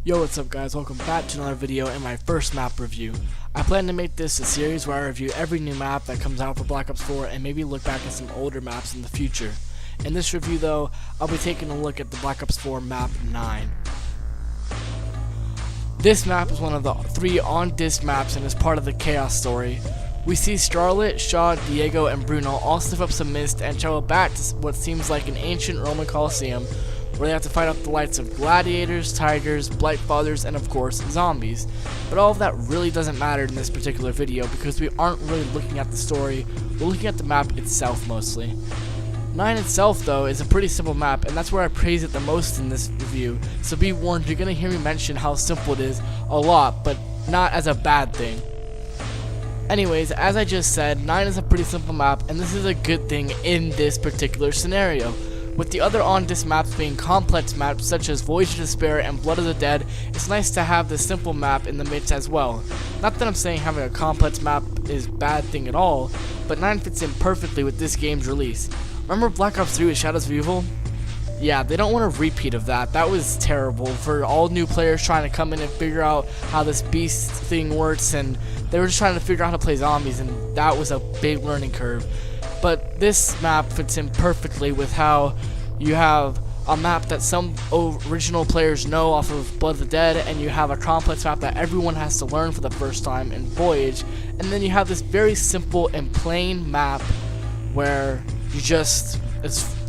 Yo, what's up guys, welcome back to another video and my first map review. I plan to make this a series where I review every new map that comes out for Black Ops 4 and maybe look back at some older maps in the future. In this review though, I'll be taking a look at the Black Ops 4 map 9. This map is one of the 3 on-disc maps and is part of the Chaos story. We see Scarlet, Shaw, Diego, and Bruno all sniff up some mist and travel back to what seems like an ancient Roman Colosseum, where they have to fight off the likes of gladiators, tigers, Blightfathers, and of course, zombies. But all of that really doesn't matter in this particular video because we aren't really looking at the story, we're looking at the map itself mostly. 9 itself though is a pretty simple map, and that's where I praise it the most in this review, so be warned, you're gonna hear me mention how simple it is a lot, but not as a bad thing. Anyways, as I just said, 9 is a pretty simple map, and this is a good thing in this particular scenario. With the other on-disc maps being complex maps such as Voyage to Despair and Blood of the Dead, it's nice to have this simple map in the mix as well. Not that I'm saying having a complex map is a bad thing at all, but 9 fits in perfectly with this game's release. Remember Black Ops 3 with Shadows of Evil? Yeah, they don't want a repeat of that. That was terrible for all new players trying to come in and figure out how this beast thing works, and they were just trying to figure out how to play zombies, and that was a big learning curve. But this map fits in perfectly with how you have a map that some original players know off of Blood of the Dead, and you have a complex map that everyone has to learn for the first time in Voyage, and then you have this very simple and plain map where you just,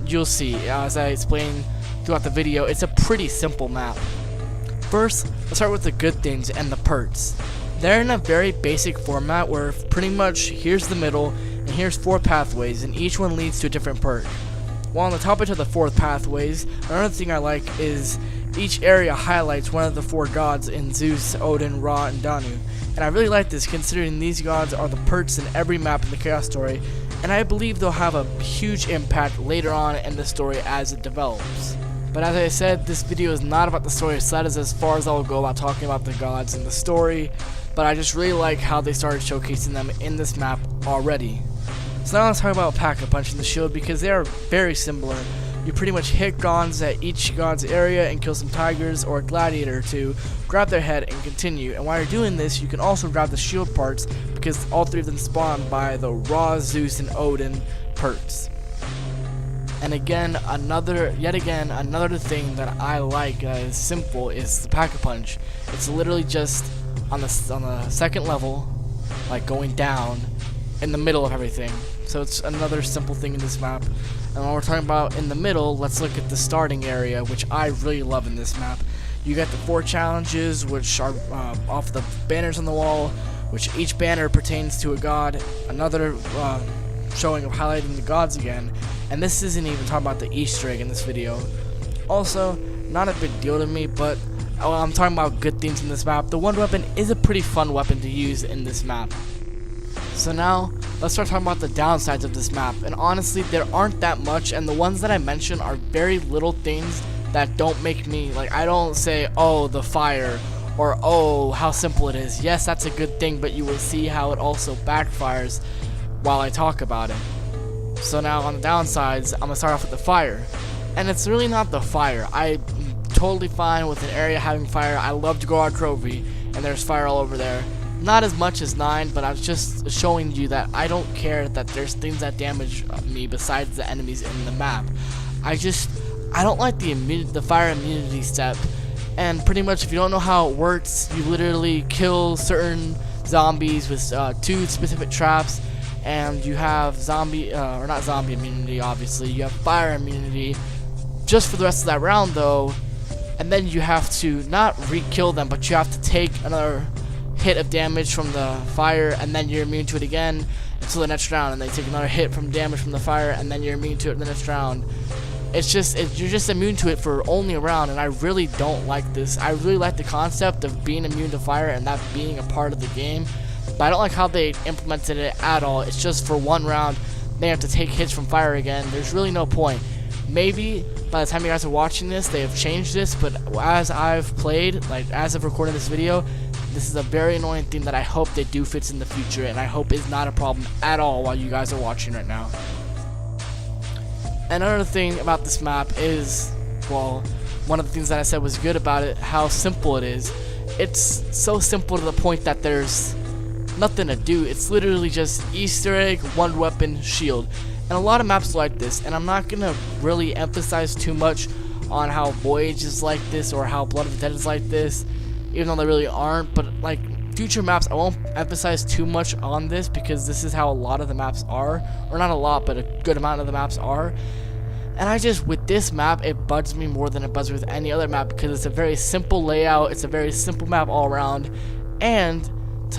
you'll see as I explain throughout the video, it's a pretty simple map. First, let's start with the good things and the perks. They're in a very basic format where pretty much here's the middle, and here's 4 pathways, and each one leads to a different perk. While on the top of the 4th pathways, another thing I like is each area highlights one of the 4 gods in Zeus, Odin, Ra, and Danu. And I really like this considering these gods are the perks in every map in the Chaos story, and I believe they'll have a huge impact later on in the story as it develops. But as I said, this video is not about the story, so that is as far as I'll go about talking about the gods in the story, but I just really like how they started showcasing them in this map already. So now let's talk about Pack-a-Punch and the Shield because they are very similar. You pretty much hit Gons at each God's area and kill some tigers or a gladiator to grab their head and continue. And while you're doing this, you can also grab the shield parts because all 3 of them spawn by the Ra, Zeus, and Odin perks. And again, another thing that I like that is simple is the Pack-a-Punch. It's literally just on the 2nd level, like going down in the middle of everything. So it's another simple thing in this map. And when we're talking about in the middle, let's look at the starting area, which I really love in this map. You get the 4 challenges, which are off the banners on the wall, which each banner pertains to a god. Another showing of highlighting the gods again. And this isn't even talking about the Easter egg in this video. Also, not a big deal to me, but I'm talking about good things in this map. The Wonder Weapon is a pretty fun weapon to use in this map. So now, let's start talking about the downsides of this map, and honestly, there aren't that much, and the ones that I mentioned are very little things that don't make me, like, I don't say, oh, the fire, or oh, how simple it is. Yes, that's a good thing, but you will see how it also backfires while I talk about it. So now, on the downsides, I'm gonna start off with the fire, and it's really not the fire. I'm totally fine with an area having fire. I love to go out Trophy, and there's fire all over there. Not as much as 9, but I was just showing you that I don't care that there's things that damage me besides the enemies in the map. I don't like the fire immunity step, and pretty much if you don't know how it works, you literally kill certain zombies with 2 specific traps, and you have or not zombie immunity obviously, you have fire immunity just for the rest of that round though, and then you have to not re-kill them, but you have to take another hit of damage from the fire, and then you're immune to it again until the next round, and then you take another hit from damage from the fire, and then you're immune to it in the next round. You're just immune to it for only a round, and I really don't like this. I really like the concept of being immune to fire and that being a part of the game, but I don't like how they implemented it at all. It's just for 1 round, they have to take hits from fire again. There's really no point. Maybe by the time you guys are watching this, they have changed this, but as I've played, like as I've recorded this video, this is a very annoying thing that I hope they do fix in the future, and I hope is not a problem at all while you guys are watching right now. Another thing about this map is, well, one of the things that I said was good about it, how simple it is. It's so simple to the point that there's nothing to do. It's literally just Easter egg, one weapon, shield. And a lot of maps like this, and I'm not gonna really emphasize too much on how Voyage is like this or how Blood of the Dead is like this, even though they really aren't. But like future maps, I won't emphasize too much on this because this is how a lot of the maps are, or not a lot, but a good amount of the maps are. And I just, with this map, it bugs me more than it bugs me with any other map because it's a very simple layout, it's a very simple map all around, and to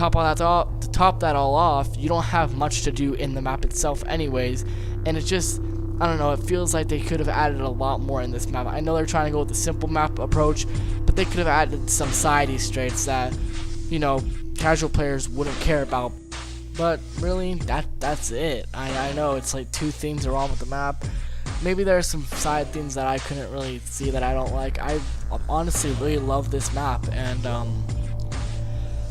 top that all off, you don't have much to do in the map itself anyways, and it's just, I don't know, it feels like they could have added a lot more in this map. I know they're trying to go with the simple map approach, but they could have added some side Easter eggs that, you know, casual players wouldn't care about. But really, that's it. I know it's like 2 things are wrong with the map. Maybe there are some side things that I couldn't really see that I don't like. I honestly really love this map, and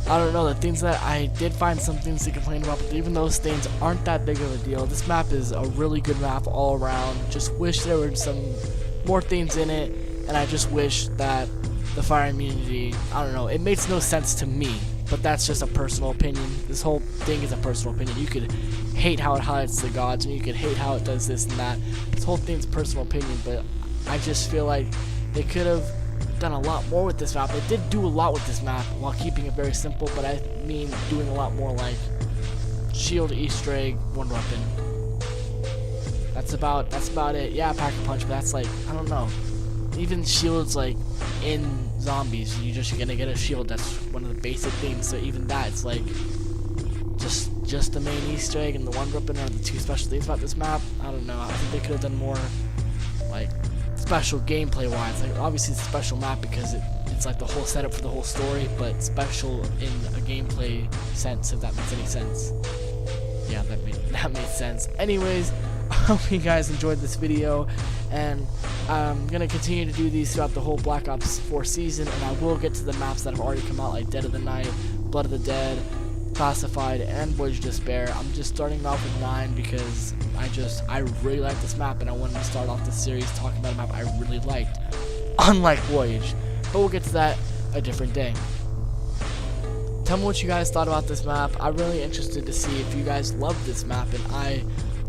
I don't know, the things that I did find some things to complain about, but even those things aren't that big of a deal. This map is a really good map all around. Just wish there were some more things in it, and I just wish that the fire immunity, I don't know, it makes no sense to me, but that's just a personal opinion. This whole thing is a personal opinion. You could hate how it highlights the gods, and you could hate how it does this and that. This whole thing's personal opinion, but I just feel like they could have done a lot more with this map. They did do a lot with this map while keeping it very simple, but I mean doing a lot more, like shield, Easter egg, one weapon. That's about it. Yeah, Pack-a-Punch, but that's like, I don't know. Even shields, like in zombies, you're just gonna get a shield. That's one of the basic things. So even that, it's like just the main Easter egg and the one weapon are the 2 special things about this map. I don't know. I think they could have done more, like special gameplay wise. Like obviously it's a special map because it's like the whole setup for the whole story, but special in a gameplay sense, if that makes any sense. Yeah, that made sense. Anyways, I hope you guys enjoyed this video, and I'm gonna continue to do these throughout the whole Black Ops 4 season, and I will get to the maps that have already come out, like Dead of the Night, Blood of the Dead, Classified, and Voyage of Despair. I'm just starting off with 9 because I really like this map, and I wanted to start off this series talking about a map I really liked, unlike Voyage. But we'll get to that a different day. Tell me what you guys thought about this map. I'm really interested to see if you guys loved this map and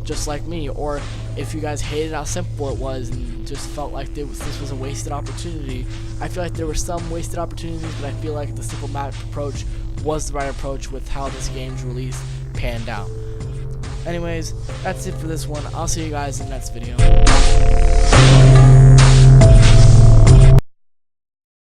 just like me, or if you guys hated how simple it was and just felt like this was a wasted opportunity. I feel like there were some wasted opportunities, but I feel like the simple map approach was the right approach with how this game's release panned out. Anyways, that's it for this one. I'll see you guys in the next video.